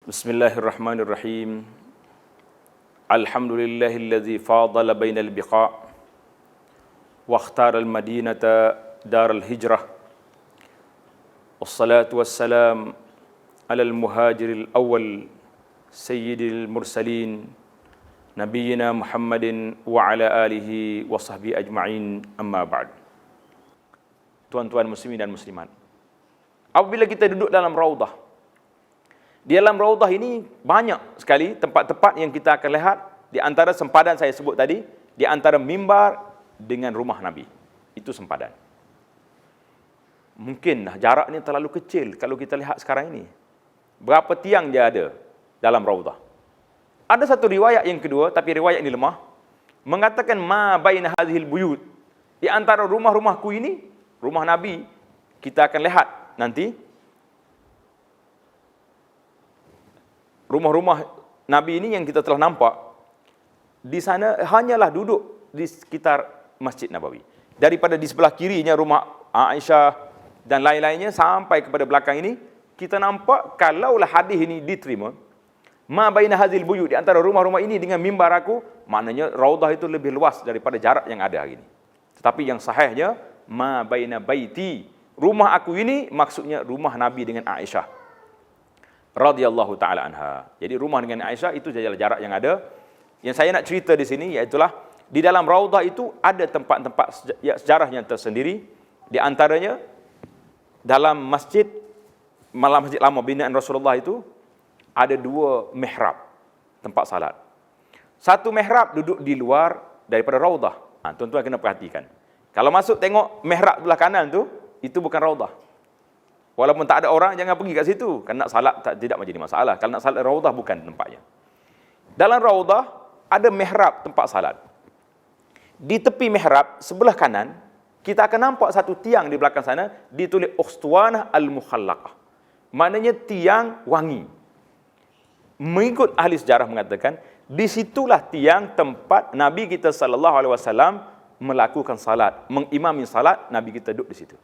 Bismillahirrahmanirrahim. Alhamdulillahilladzi fadala bainal biqa' wa ikhtara al-madinata daral hijrah. Wassalatu wassalam ala al-muhajiril awwal sayyidil mursalin nabiyyina Muhammadin wa ala alihi wa sahbihi ajma'in, amma ba'd. Tuan-tuan muslimin dan muslimat, apabila kita duduk dalam raudah, di dalam raudah ini banyak sekali tempat-tempat yang kita akan lihat. Di antara sempadan saya sebut tadi, di antara mimbar dengan rumah Nabi. Itu sempadan. Mungkin jaraknya terlalu kecil kalau kita lihat sekarang ini. Berapa tiang dia ada dalam raudah. Ada satu riwayat yang kedua, tapi riwayat ini lemah, mengatakan ma baina hadhil buyut. Di antara rumah-rumahku ini, rumah Nabi, kita akan lihat nanti. Rumah-rumah Nabi ini yang kita telah nampak, di sana hanyalah duduk di sekitar Masjid Nabawi. Daripada di sebelah kirinya rumah Aisyah dan lain-lainnya sampai kepada belakang ini, kita nampak kalaulah hadis ini diterima, ma baina hadzal buyut, di antara rumah-rumah ini dengan mimbar aku, maknanya raudah itu lebih luas daripada jarak yang ada hari ini. Tetapi yang sahihnya ma baina baiti, rumah aku ini maksudnya rumah Nabi dengan Aisyah radhiyallahu taala anha. Jadi rumah dengan Aisyah itu sajalah jarak yang ada. Yang saya nak cerita di sini iaitulah di dalam raudah itu ada tempat-tempat sejarahnya tersendiri. Di antaranya dalam masjid lama binaan Rasulullah itu ada dua mihrab tempat salat. Satu mihrab duduk di luar daripada raudah. Tuan-tuan kena perhatikan. Kalau masuk tengok mihrab belah kanan tu, itu bukan raudah. Walaupun tak ada orang, jangan pergi kat situ. Kalau nak salat tidak menjadi masalah. Kalau nak salat raudah bukan tempatnya. Dalam raudah ada mihrab tempat salat. Di tepi mihrab sebelah kanan, kita akan nampak satu tiang di belakang sana ditulis Ustuwanah al-Mukhallaqah. Maknanya tiang wangi. Mengikut ahli sejarah mengatakan, disitulah tiang tempat Nabi kita sallallahu alaihi wasallam melakukan salat, mengimami salat, Nabi kita duduk di situ.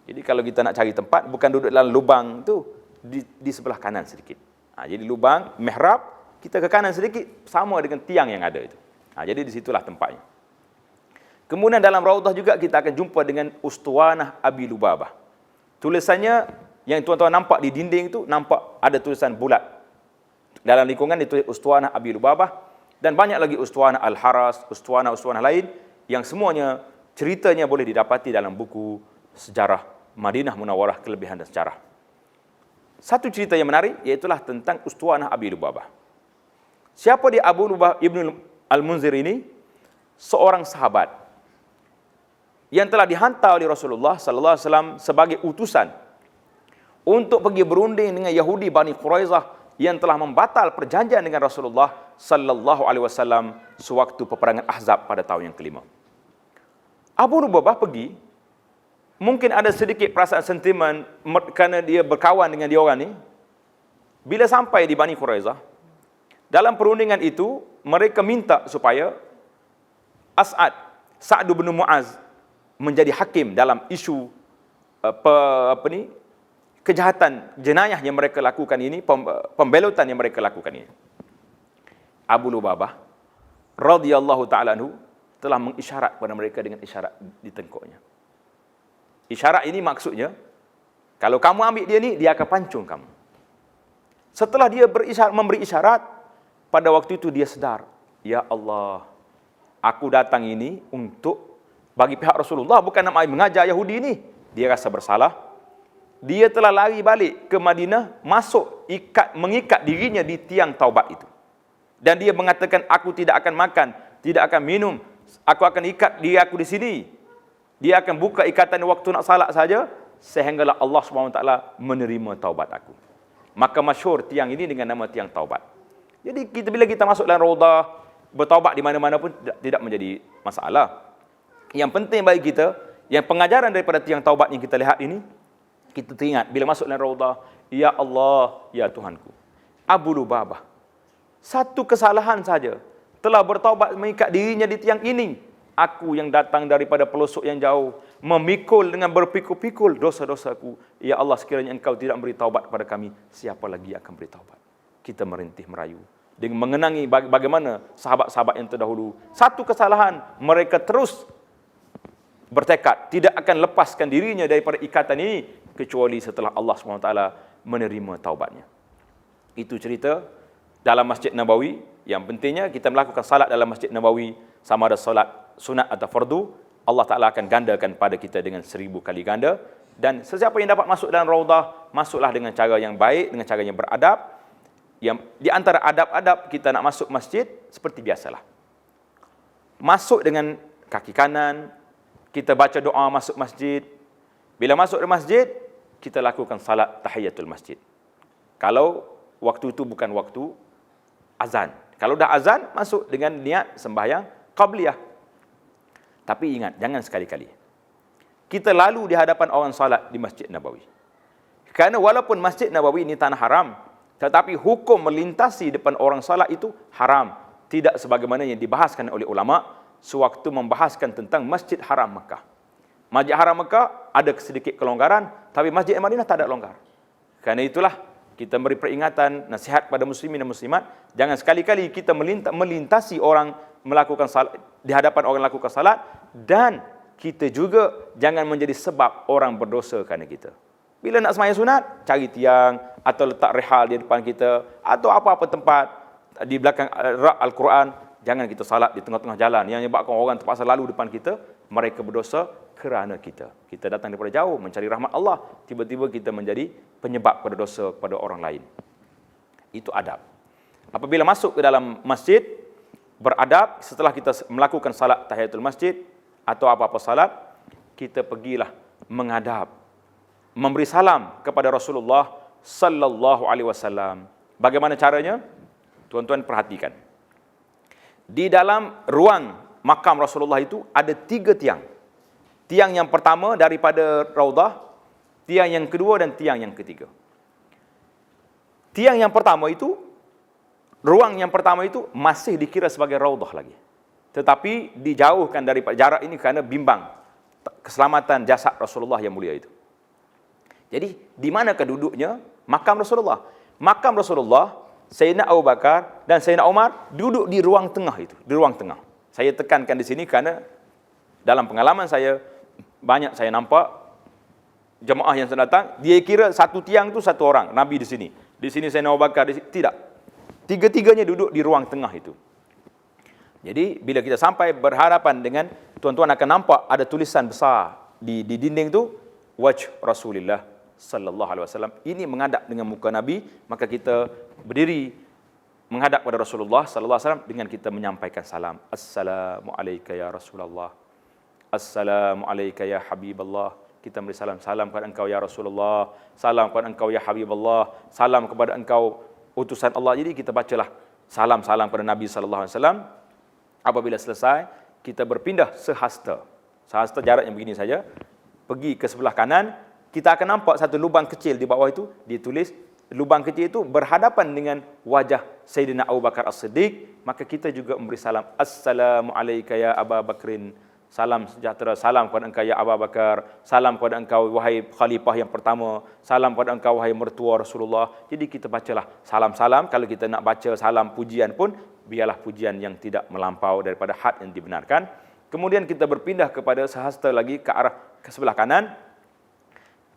Jadi kalau kita nak cari tempat, bukan duduk dalam lubang tu, di sebelah kanan sedikit. Jadi lubang, mihrab, kita ke kanan sedikit, sama dengan tiang yang ada itu. Jadi disitulah tempatnya. Kemudian dalam raudah juga kita akan jumpa dengan Ustuwanah Abi Lubabah. Tulisannya, yang tuan-tuan nampak di dinding itu, nampak ada tulisan bulat. Dalam lingkungan ditulis Ustuwanah Abi Lubabah, dan banyak lagi Ustuwanah Al-Haras, Ustuwanah lain, yang semuanya ceritanya boleh didapati dalam buku sejarah Madinah Munawwarah, kelebihan dan sejarah. Satu cerita yang menarik iaitulah tentang Ustuwanah Abi Lubabah. Siapa dia Abu Lubabah Ibn Al-Munzir ini? Seorang sahabat yang telah dihantar oleh Rasulullah sallallahu alaihi wasallam sebagai utusan untuk pergi berunding dengan Yahudi Bani Quraizah yang telah membatal perjanjian dengan Rasulullah sallallahu alaihi wasallam sewaktu peperangan Ahzab pada tahun yang kelima. Abu Lubabah pergi. Mungkin ada sedikit perasaan sentimen kerana dia berkawan dengan dia orang ni. Bila sampai di Bani Quraizah, dalam perundingan itu, mereka minta supaya Sa'd bin Mu'az menjadi hakim dalam isu kejahatan, jenayah yang mereka lakukan ini, pembelotan yang mereka lakukan ini. Abu Lubabah radhiyallahu ta'ala anhu telah mengisyarat kepada mereka dengan isyarat di tengkuknya. Isyarat ini maksudnya, kalau kamu ambil dia ni, dia akan pancung kamu. Setelah dia memberi isyarat, pada waktu itu dia sedar, ya Allah, aku datang ini untuk bagi pihak Rasulullah, bukan nak mengajar Yahudi ini. Dia rasa bersalah. Dia telah lari balik ke Madinah, mengikat dirinya di tiang taubat itu. Dan dia mengatakan, aku tidak akan makan, tidak akan minum, aku akan ikat diri aku di sini. Dia akan buka ikatan waktu nak salat saja, sehinggalah Allah SWT menerima taubat aku. Maka masyhur tiang ini dengan nama tiang taubat. Jadi bila kita masuk dalam raudah, bertaubat di mana-mana pun tidak menjadi masalah. Yang penting bagi kita, yang pengajaran daripada tiang taubat yang kita lihat ini, kita teringat bila masuk dalam raudah, ya Allah, ya Tuhanku. Abu Lubabah, satu kesalahan saja, telah bertaubat mengikat dirinya di tiang ini. Aku yang datang daripada pelosok yang jauh, memikul dengan berpikul-pikul dosa-dosaku. Ya Allah, sekiranya Engkau tidak beri taubat kepada kami, siapa lagi akan beri taubat? kita merintih merayu. Dengan mengenangi bagaimana sahabat-sahabat yang terdahulu. Satu kesalahan, mereka terus bertekad tidak akan lepaskan dirinya daripada ikatan ini kecuali setelah Allah SWT menerima taubatnya. Itu cerita dalam Masjid Nabawi. Yang pentingnya kita melakukan salat dalam Masjid Nabawi, sama ada salat sunat atau fardu, Allah Ta'ala akan gandakan pada kita dengan 1000 kali ganda. Dan sesiapa yang dapat masuk dalam raudah, masuklah dengan cara yang baik, dengan cara yang beradab. Yang di antara adab-adab kita nak masuk masjid seperti biasalah. Masuk dengan kaki kanan, kita baca doa masuk masjid. Bila masuk ke masjid, kita lakukan salat tahiyatul masjid. Kalau waktu itu bukan waktu azan. Kalau dah azan, masuk dengan niat sembahyang qabliyah. Tapi ingat, jangan sekali-kali kita lalu di hadapan orang salat di Masjid Nabawi. Kerana walaupun Masjid Nabawi ini tanah haram, tetapi hukum melintasi depan orang salat itu haram. Tidak sebagaimana yang dibahaskan oleh ulama sewaktu membahaskan tentang Masjid Haram Mekah. Masjid Haram Mekah ada sedikit kelonggaran, tapi Masjid Madinah tak ada longgar. Kerana itulah kita beri peringatan, nasihat pada muslimin dan muslimat, jangan sekali-kali kita melintasi orang melakukan salat, di hadapan orang melakukan salat, dan kita juga jangan menjadi sebab orang berdosa kerana kita. Bila nak sembahyang sunat, cari tiang atau letak rihal di depan kita atau apa-apa tempat di belakang rak Al-Quran, jangan kita salat di tengah-tengah jalan yang menyebabkan orang terpaksa lalu depan kita, mereka berdosa kerana kita. Kita datang daripada jauh mencari rahmat Allah, tiba-tiba kita menjadi penyebab pada dosa kepada orang lain. Itu adab. Apabila masuk ke dalam masjid, beradab setelah kita melakukan salat tahiyatul masjid atau apa-apa salat, kita pergilah menghadap, memberi salam kepada Rasulullah sallallahu alaihi wasallam. Bagaimana caranya? Tuan-tuan perhatikan. Di dalam ruang makam Rasulullah itu ada 3 tiang. Tiang yang pertama daripada raudah, tiang yang kedua dan tiang yang ketiga. Tiang yang pertama itu, ruang yang pertama itu masih dikira sebagai raudah lagi. Tetapi dijauhkan daripada jarak ini kerana bimbang keselamatan jasad Rasulullah yang mulia itu. Jadi, di manakah duduknya makam Rasulullah? Makam Rasulullah, Sayyidina Abu Bakar dan Sayyidina Umar duduk di ruang tengah itu, di ruang tengah. Saya tekankan di sini kerana dalam pengalaman saya, banyak saya nampak jemaah yang datang, dia kira satu tiang itu satu orang, Nabi di sini. Di sini Sayyidina Abu Bakar, di sini. Tidak. Tiga-tiganya duduk di ruang tengah itu. Jadi, bila kita sampai berhadapan dengan, tuan-tuan akan nampak ada tulisan besar di dinding itu, wajh Rasulullah sallallahu alaihi wasallam. Ini menghadap dengan muka Nabi, maka kita berdiri menghadap kepada Rasulullah sallallahu alaihi wasallam dengan kita menyampaikan salam. Assalamu alayka ya Rasulullah. Assalamu alayka ya Habiballah. Kita beri salam kepada engkau ya Rasulullah, salam kepada engkau ya Habiballah, salam kepada engkau utusan Allah. Jadi kita bacalah salam-salam kepada Nabi sallallahu alaihi wasallam. Apabila selesai, kita berpindah sehasta. Sehasta jarak yang begini saja. Pergi ke sebelah kanan, kita akan nampak satu lubang kecil di bawah itu, ditulis, lubang kecil itu berhadapan dengan wajah Sayyidina Abu Bakar As-Siddiq, maka kita juga memberi salam. Assalamu alayka ya Abu Bakrin. Salam sejahtera, salam kepada engkau ya Abu Bakar, salam kepada engkau wahai khalifah yang pertama, salam kepada engkau wahai mertua Rasulullah. Jadi kita bacalah salam-salam. Kalau kita nak baca salam pujian pun, biarlah pujian yang tidak melampau daripada had yang dibenarkan. Kemudian kita berpindah kepada sehasta lagi ke arah ke sebelah kanan.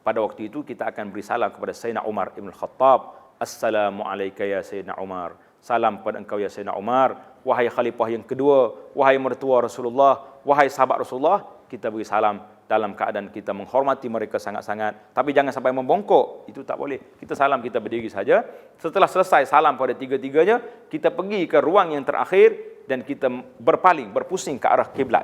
Pada waktu itu kita akan beri salam kepada Sayyidina Umar Ibn Khattab. Assalamu alayka ya Sayyidina Umar. Salam kepada engkau ya Sayyidina Umar. Wahai khalifah yang kedua, wahai mertua Rasulullah, wahai sahabat Rasulullah. Kita beri salam dalam keadaan kita menghormati mereka sangat-sangat. Tapi jangan sampai membongkok. Itu tak boleh. Kita salam, kita berdiri saja. Setelah selesai salam pada tiga-tiganya, kita pergi ke ruang yang terakhir dan kita berpaling, berpusing ke arah kiblat.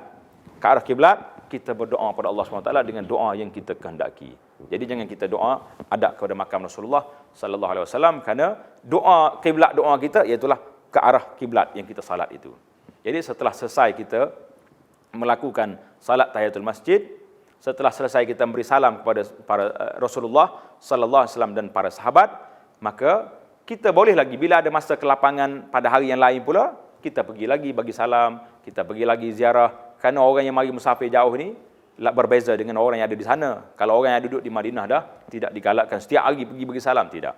Ke arah kiblat, kita berdoa kepada Allah SWT dengan doa yang kita kehendaki. Jadi jangan kita doa adab kepada makam Rasulullah sallallahu alaihi wasallam, kerana doa kiblat doa kita iaitulah ke arah kiblat yang kita salat itu. Jadi setelah selesai kita melakukan salat tahiyatul masjid, setelah selesai kita beri salam kepada para Rasulullah sallallahu alaihi wasallam dan para sahabat, maka kita boleh lagi bila ada masa kelapangan pada hari yang lain pula, kita pergi lagi bagi salam, kita pergi lagi ziarah. Kerana orang yang mari musafir jauh ni berbeza dengan orang yang ada di sana. Kalau orang yang duduk di Madinah dah tidak digalakkan setiap hari pergi bagi salam, tidak.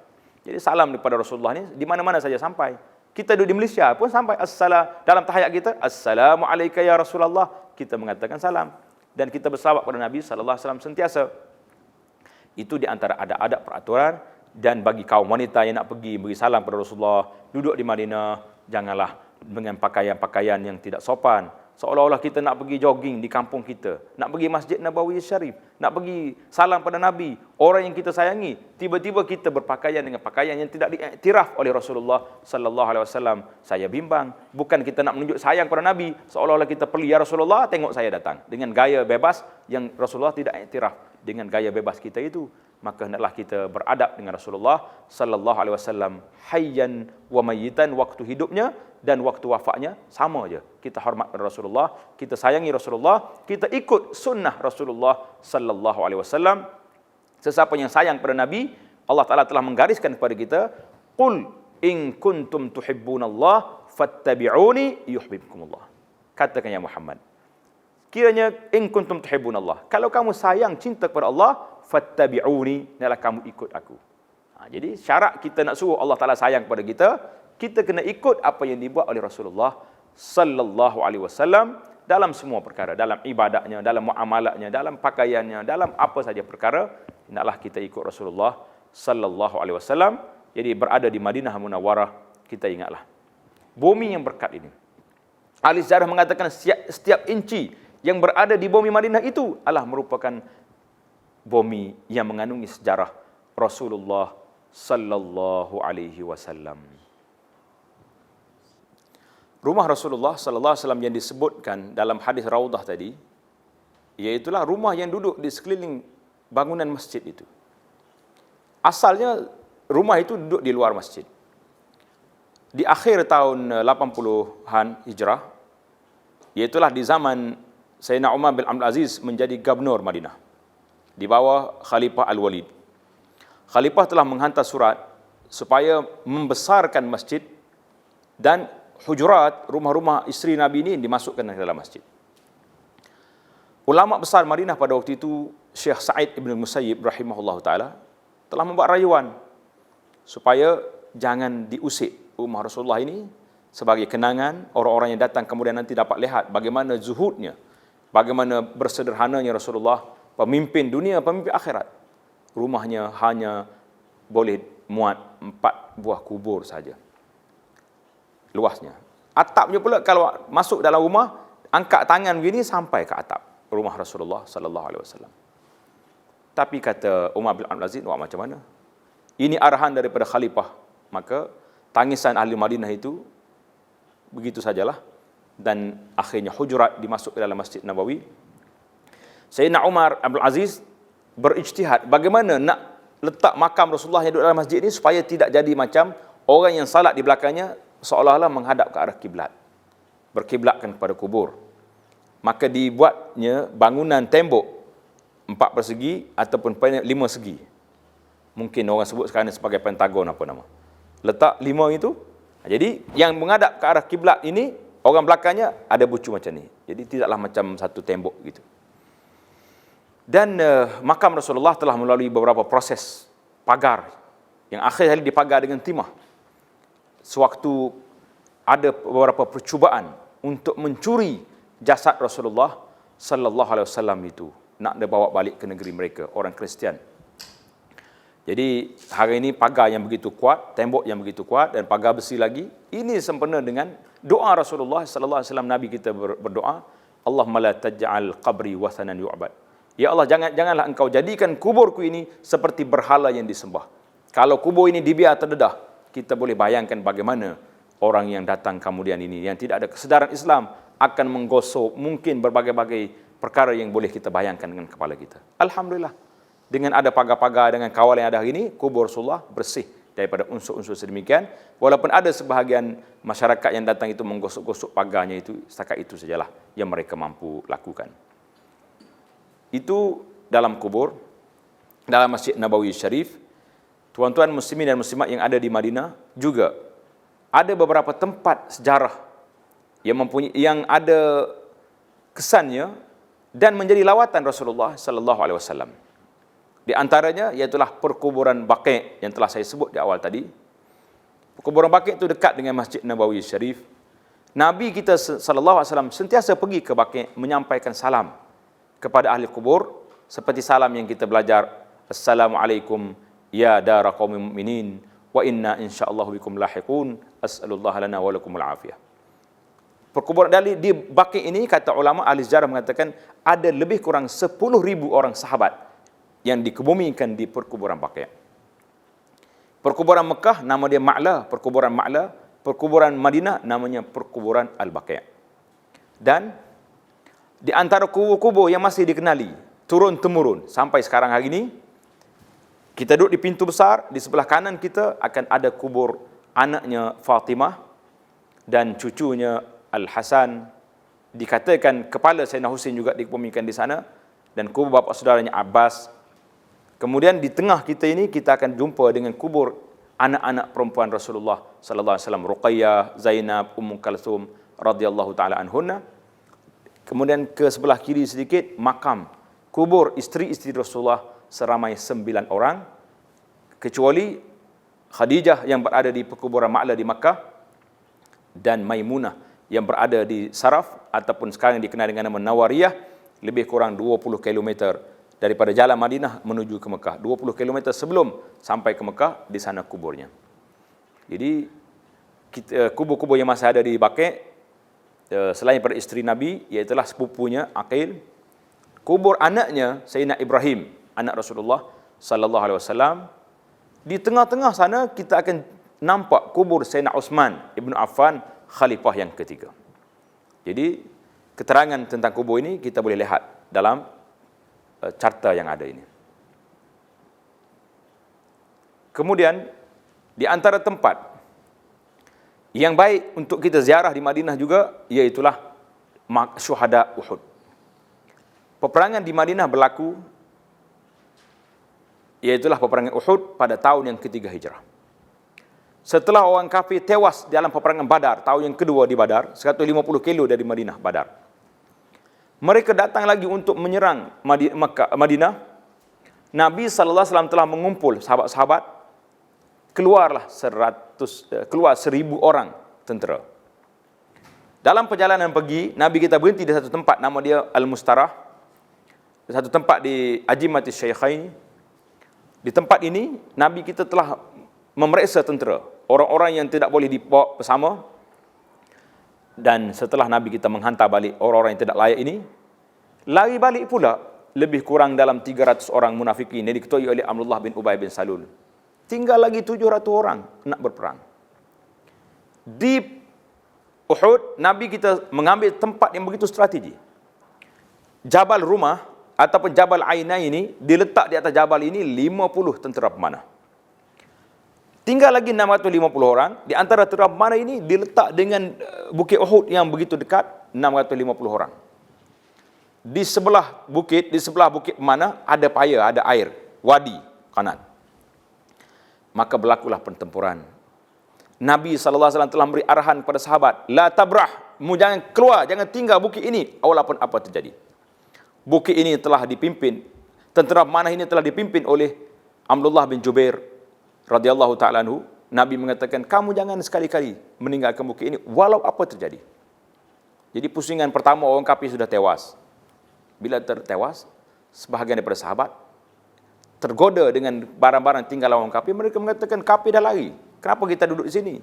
Jadi salam daripada Rasulullah ni di mana-mana saja sampai. Kita duduk di Malaysia pun sampai dalam tahiyat kita, Assalamualaikum ya Rasulullah, kita mengatakan salam. Dan kita bersalawat pada Nabi sallallahu alaihi wasallam sentiasa. Itu di antara adab-adab peraturan. Dan bagi kaum wanita yang nak pergi beri salam pada Rasulullah, duduk di Madinah, janganlah dengan pakaian-pakaian yang tidak sopan. Seolah-olah kita nak pergi jogging di kampung kita, nak pergi Masjid Nabawi Syarif, nak pergi salam pada Nabi, orang yang kita sayangi, tiba-tiba kita berpakaian dengan pakaian yang tidak diiktiraf oleh Rasulullah sallallahu alaihi wasallam. Saya bimbang, bukan kita nak menunjuk sayang pada Nabi, seolah-olah kita pergi, ya Rasulullah, tengok saya datang dengan gaya bebas yang Rasulullah tidak iktiraf. Dengan gaya bebas kita itu, maka hendaklah kita beradab dengan Rasulullah sallallahu alaihi wasallam hayyan wa mayyitan, waktu hidupnya dan waktu wafatnya sama aja. Kita hormat Rasulullah, kita sayangi Rasulullah, kita ikut sunnah Rasulullah sallallahu alaihi wasallam. Sesiapa yang sayang pada Nabi, Allah Taala telah menggariskan kepada kita, qul in kuntum tuhibbunallah fattabi'uni yuhibbukumullah. Katakan ya Muhammad, kiranya in kuntum tuhibbunallah, kalau kamu sayang cinta kepada Allah, fattabi'uni, hendaklah kamu ikut aku. Jadi syarat kita nak suruh Allah Taala sayang kepada kita, kita kena ikut apa yang dibuat oleh Rasulullah sallallahu alaihi wasallam dalam semua perkara, dalam ibadahnya, dalam muamalatnya, dalam pakaiannya, dalam apa saja perkara, hendaklah kita ikut Rasulullah sallallahu alaihi wasallam. Jadi berada di Madinah Munawwarah, kita ingatlah bumi yang berkat ini. Ahli sejarah mengatakan setiap inci yang berada di bumi Madinah itu adalah merupakan bumi yang mengandungi sejarah Rasulullah sallallahu alaihi wasallam. Rumah Rasulullah sallallahu alaihi wasallam yang disebutkan dalam hadis Raudah tadi, iaitulah rumah yang duduk di sekeliling bangunan masjid itu. Asalnya rumah itu duduk di luar masjid. Di akhir tahun 80-an Hijrah, iaitulah di zaman Sayyidina Umar bin Abdul Aziz menjadi gubernur Madinah di bawah Khalifah Al-Walid. Khalifah telah menghantar surat supaya membesarkan masjid dan hujurat, rumah-rumah isteri Nabi ini dimasukkan ke dalam masjid. Ulama besar Madinah pada waktu itu, Syekh Sa'id Ibn Musayyib rahimahullah ta'ala, telah membuat rayuan supaya jangan diusik rumah Rasulullah ini sebagai kenangan. Orang-orang yang datang kemudian nanti dapat lihat bagaimana zuhudnya, bagaimana bersederhananya Rasulullah, pemimpin dunia, pemimpin akhirat. Rumahnya hanya boleh muat 4 buah kubur saja luasnya. Atapnya pula kalau masuk dalam rumah, angkat tangan begini sampai ke atap rumah Rasulullah sallallahu alaihi wasallam. Tapi kata Umar bin Abdul Aziz, wah macam mana? Ini arahan daripada khalifah. Maka tangisan ahli Madinah itu begitu sajalah, dan akhirnya hujurat dimasuk ke dalam Masjid Nabawi. Sayyidina Umar Abdul Aziz berijtihad bagaimana nak letak makam Rasulullah yang duduk dalam masjid ini supaya tidak jadi macam orang yang salat di belakangnya seolah-olah menghadap ke arah kiblat, berkiblatkan kepada kubur. Maka dibuatnya bangunan tembok 4 persegi ataupun 5 segi. Mungkin orang sebut sekarang sebagai pentagon apa nama. Letak 5 itu. Jadi yang menghadap ke arah kiblat ini, orang belakangnya ada bucu macam ni. Jadi tidaklah macam satu tembok gitu. Dan makam Rasulullah telah melalui beberapa proses pagar, yang akhir kali dipagar dengan timah. Sewaktu ada beberapa percubaan untuk mencuri jasad Rasulullah sallallahu alaihi wasallam itu, nak dibawa balik ke negeri mereka, orang Kristian. Jadi hari ini pagar yang begitu kuat, tembok yang begitu kuat dan pagar besi lagi, ini sempena dengan doa Rasulullah sallallahu alaihi wasallam. Nabi kita berdoa, Allahumma la taj'al qabri wathanan yu'bad. Ya Allah, janganlah engkau jadikan kuburku ini seperti berhala yang disembah. Kalau kubur ini dibiar terdedah, kita boleh bayangkan bagaimana orang yang datang kemudian ini, yang tidak ada kesedaran Islam, akan menggosok mungkin berbagai-bagai perkara yang boleh kita bayangkan dengan kepala kita. Alhamdulillah, dengan ada pagar-pagar, dengan kawal yang ada hari ini, kubur Rasulullah bersih daripada unsur-unsur sedemikian. Walaupun ada sebahagian masyarakat yang datang itu menggosok-gosok pagarnya itu, setakat itu sajalah yang mereka mampu lakukan. Itu dalam kubur, dalam Masjid Nabawi Syarif. Tuan-tuan muslimin dan muslimat yang ada di Madinah, juga ada beberapa tempat sejarah yang ada kesannya dan menjadi lawatan Rasulullah sallallahu alaihi wasallam. Di antaranya iaitulah perkuburan Baqi' yang telah saya sebut di awal tadi. Perkuburan Baqi' itu dekat dengan Masjid Nabawi Syarif. Nabi kita sallallahu alaihi wasallam sentiasa pergi ke Baqi' menyampaikan salam kepada ahli kubur seperti salam yang kita belajar, Assalamualaikum ya dara qaumil mu'minin wa inna insyaallah bikum lahiqun, as'alullah lana wa lakumul afiyah. Perkuburan di Baqi' ini, kata ulama ahli sejarah mengatakan ada lebih kurang 10,000 orang sahabat yang dikebumikan di perkuburan Baqi'. Perkuburan Mekah nama dia Ma'la, perkuburan Ma'la. Perkuburan Madinah namanya perkuburan Al-Baqi'. Dan di antara kubur-kubur yang masih dikenali turun-temurun sampai sekarang hari ini, kita duduk di pintu besar, di sebelah kanan kita akan ada kubur anaknya Fatimah dan cucunya Al-Hasan. Dikatakan kepala Sayyidina Husain juga dikebumikan di sana, dan kubur bapa saudaranya Abbas. Kemudian di tengah kita ini kita akan jumpa dengan kubur anak-anak perempuan Rasulullah sallallahu alaihi wasallam, Ruqayyah, Zainab, Ummu Kalthum radhiyallahu taala anhunna. Kemudian ke sebelah kiri sedikit makam kubur isteri-isteri Rasulullah seramai 9 orang, kecuali Khadijah yang berada di perkuburan Ma'la di Makkah dan Maimunah yang berada di Saraf ataupun sekarang dikenal dengan nama Nawariyah, lebih kurang 20 km daripada jalan Madinah menuju ke Mekah. 20 km sebelum sampai ke Mekah, di sana kuburnya. Jadi kubur-kubur yang masih ada di Baqi', selain pada isteri Nabi, iaitulah sepupunya Aqil. Kubur anaknya Sayyidina Ibrahim, anak Rasulullah sallallahu alaihi wasallam. Di tengah-tengah sana kita akan nampak kubur Sayyidina Uthman Ibn Affan, khalifah yang ketiga. Jadi keterangan tentang kubur ini kita boleh lihat dalam carta yang ada ini. Kemudian di antara tempat yang baik untuk kita ziarah di Madinah juga, iaitulah syuhada Uhud. Peperangan di Madinah berlaku, iaitulah peperangan Uhud pada tahun yang ketiga Hijrah. Setelah orang kafir tewas dalam peperangan Badar, tahun yang kedua di Badar, 150 kilo dari Madinah Badar. Mereka datang lagi untuk menyerang Madinah. Nabi sallallahu alaihi wasallam telah mengumpul sahabat-sahabat. Keluar 1,000 orang tentera. Dalam perjalanan pergi, Nabi kita berhenti di satu tempat nama dia Al-Mustarah. Satu tempat di Ajimatis Syaikhain. Di tempat ini Nabi kita telah memeriksa tentera, orang-orang yang tidak boleh dibawa bersama. Dan setelah Nabi kita menghantar balik orang-orang yang tidak layak ini, lari balik pula lebih kurang dalam 300 orang munafikin yang diketuai oleh Abdullah bin Ubay bin Salul. Tinggal lagi 700 orang nak berperang. Di Uhud, Nabi kita mengambil tempat yang begitu strategi. Jabal Rumah ataupun Jabal Ainai ini diletak di atas jabal ini 50 tentera pemanah. Tinggal lagi 650 orang. Di antara tentera pemanah ini diletak dengan Bukit Uhud yang begitu dekat, 650 orang. Di sebelah bukit pemanah ada paya, ada air, wadi kanan. Maka berlakulah pertempuran. Nabi SAW telah memberi arahan kepada sahabat, la tabrah, jangan keluar, jangan tinggal bukit ini walaupun apa terjadi. Bukit ini telah dipimpin, tentera pemanah ini telah dipimpin oleh Abdullah bin Jubair radhiyallahu ta'ala anhu. Nabi mengatakan, kamu jangan sekali-kali meninggalkan bukit ini walau apa terjadi. Jadi pusingan pertama orang kafir sudah tewas. Bila tertewas, sebahagian daripada sahabat tergoda dengan barang-barang tinggal orang kafir. Mereka mengatakan, kafir dah lari, kenapa kita duduk di sini?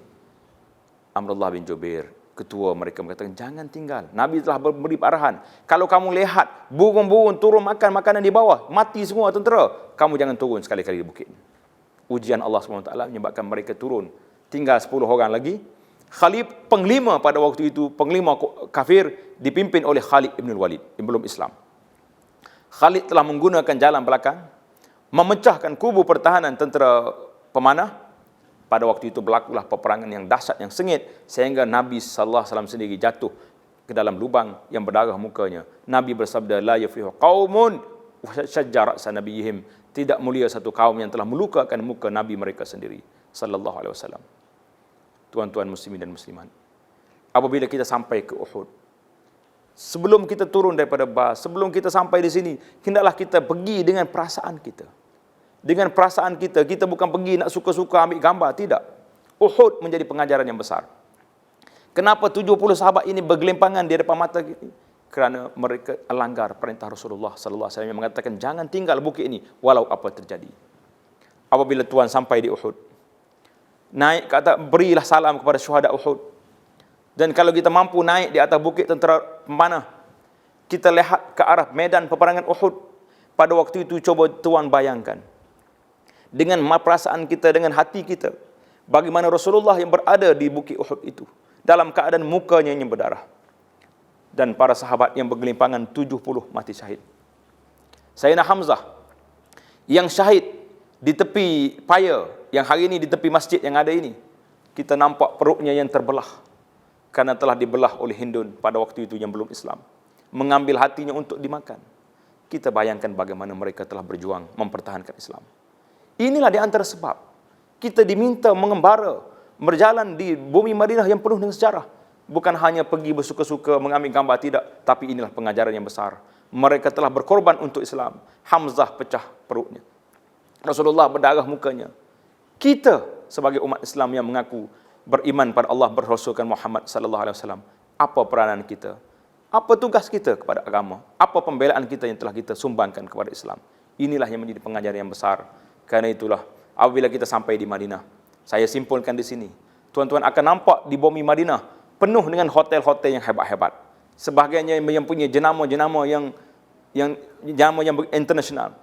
Abdullah bin Jubair, ketua mereka, mengatakan, jangan tinggal. Nabi telah memberi arahan, kalau kamu lihat burung-burung turun makan makanan di bawah, mati semua tentera, kamu jangan turun sekali-kali di bukit. Ujian Allah SWT menyebabkan mereka turun. Tinggal 10 orang lagi. Penglima pada waktu itu, penglima kafir dipimpin oleh Khalid ibn Walid yang belum Islam. Khalid telah menggunakan jalan belakang, memecahkan kubu pertahanan tentera pemanah. Pada waktu itu berlakulah peperangan yang dahsyat, yang sengit, sehingga Nabi sallallahu alaihi wasallam sendiri jatuh ke dalam lubang yang berdarah mukanya. Nabi bersabda, la yaflihu qaumun syajja ra'sa nabiyihim, tidak mulia satu kaum yang telah melukakan muka Nabi mereka sendiri sallallahu alaihi wasallam. Tuan-tuan muslimin dan muslimat, apabila kita sampai ke Uhud, sebelum kita turun daripada bas, sebelum kita sampai di sini, hendaklah kita pergi dengan perasaan kita. dengan perasaan kita. Kita bukan pergi nak suka-suka ambil gambar, tidak. Uhud menjadi pengajaran yang besar. Kenapa 70 sahabat ini bergelimpangan di depan mata kita? Kerana mereka langgar perintah Rasulullah sallallahu alaihi wasallam yang mengatakan jangan tinggal bukit ini walau apa terjadi. Apabila Tuan sampai di Uhud, naik ke atas, berilah salam kepada syuhada Uhud. Dan kalau kita mampu naik di atas bukit tentera pemanah, kita lihat ke arah medan peperangan Uhud. Pada waktu itu coba Tuan bayangkan, dengan perasaan kita, dengan hati kita, bagaimana Rasulullah yang berada di bukit Uhud itu, dalam keadaan mukanya yang berdarah. Dan para sahabat yang bergelimpangan 70 mati syahid. Sayyidina Hamzah yang syahid di tepi paya, yang hari ini di tepi masjid yang ada ini, kita nampak perutnya yang terbelah karena telah dibelah oleh Hindun pada waktu itu yang belum Islam, mengambil hatinya untuk dimakan. Kita bayangkan bagaimana mereka telah berjuang mempertahankan Islam. Inilah di antara sebab kita diminta mengembara, berjalan di bumi Madinah yang penuh dengan sejarah. Bukan hanya pergi bersuka-suka mengambil gambar, tidak. Tapi inilah pengajaran yang besar. Mereka telah berkorban untuk Islam. Hamzah pecah perutnya, Rasulullah berdarah mukanya. Kita sebagai umat Islam yang mengaku beriman pada Allah, berasulkan Muhammad sallallahu alaihi wasallam, apa peranan kita? Apa tugas kita kepada agama? Apa pembelaan kita yang telah kita sumbangkan kepada Islam? Inilah yang menjadi pengajaran yang besar. Karena itulah apabila kita sampai di Madinah, saya simpulkan di sini, tuan-tuan akan nampak di bumi Madinah penuh dengan hotel-hotel yang hebat-hebat. Sebahagiannya yang punya jenama-jenama yang internasional.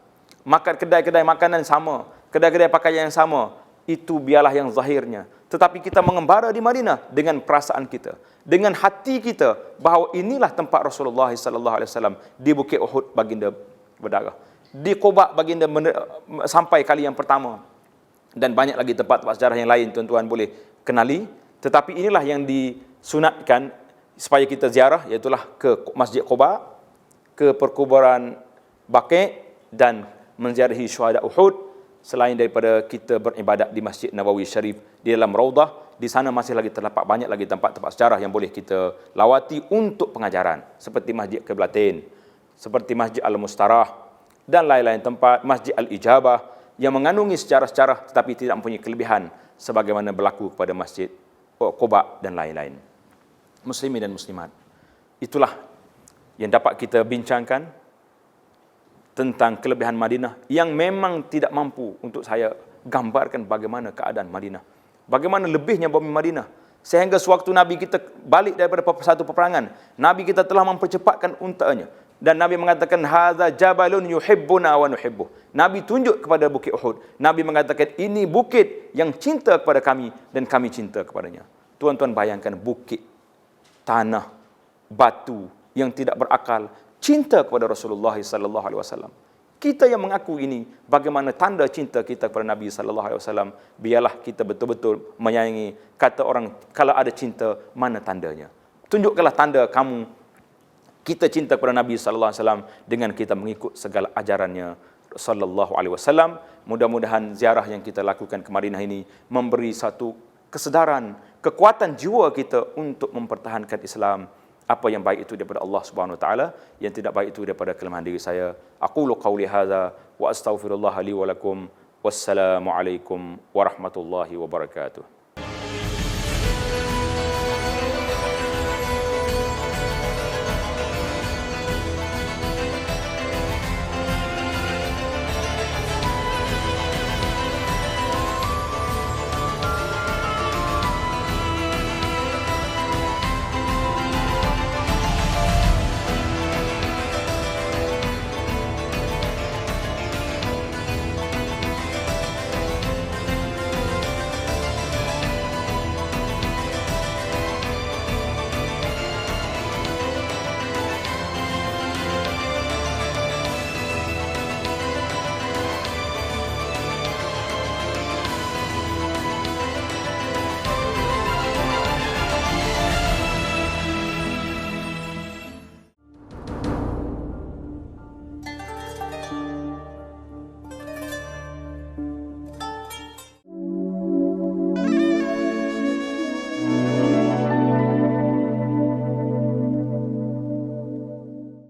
Makan kedai-kedai makanan sama, kedai-kedai pakaian yang sama. Itu biarlah yang zahirnya. Tetapi kita mengembara di Madinah dengan perasaan kita, dengan hati kita, bahawa inilah tempat Rasulullah sallallahu alaihi wasallam di Bukit Uhud baginda berdarah. Di Quba baginda sampai kali yang pertama. Dan banyak lagi tempat-tempat sejarah yang lain tuan-tuan boleh kenali. Tetapi inilah yang disunatkan supaya kita ziarah, iaitulah ke Masjid Quba, ke perkuburan Baqi' dan menziarahi syuhada Uhud. Selain daripada kita beribadat di Masjid Nabawi Syarif di dalam Raudah, di sana masih lagi terdapat banyak lagi tempat-tempat sejarah yang boleh kita lawati untuk pengajaran, seperti Masjid Qiblatain, seperti Masjid Al-Mustarah dan lain-lain tempat, Masjid Al-Ijabah yang mengandungi sejarah-sejarah tetapi tidak mempunyai kelebihan sebagaimana berlaku kepada Masjid Quba dan lain-lain. Muslimin dan muslimat, itulah yang dapat kita bincangkan tentang kelebihan Madinah yang memang tidak mampu untuk saya gambarkan bagaimana keadaan Madinah. Bagaimana lebihnya bumi Madinah. Sehingga sewaktu Nabi kita balik daripada satu peperangan, Nabi kita telah mempercepatkan untanya. Dan Nabi mengatakan, hadza jabalun yuhibbuna wa nuhibbuh. Nabi tunjuk kepada Bukit Uhud. Nabi mengatakan, ini bukit yang cinta kepada kami dan kami cinta kepadanya. Tuan-tuan bayangkan bukit, tanah, batu yang tidak berakal, cinta kepada Rasulullah sallallahu alaihi wasallam. Kita yang mengaku ini, bagaimana tanda cinta kita kepada Nabi sallallahu alaihi wasallam? Biarlah kita betul-betul menyayangi. Kata orang, kalau ada cinta, mana tandanya? Tunjukkanlah tanda kamu, kita cinta kepada Nabi sallallahu alaihi wasallam dengan kita mengikut segala ajarannya sallallahu alaihi wasallam. Mudah-mudahan ziarah yang kita lakukan ke Madinah ini memberi satu kesedaran, kekuatan jiwa kita untuk mempertahankan Islam. Apa yang baik itu daripada Allah Subhanahu wa taala, yang tidak baik itu daripada kelemahan diri saya. Aqulu qauli hadza wa astaghfirullah li wa lakum. Wassalamu alaikum warahmatullahi wabarakatuh.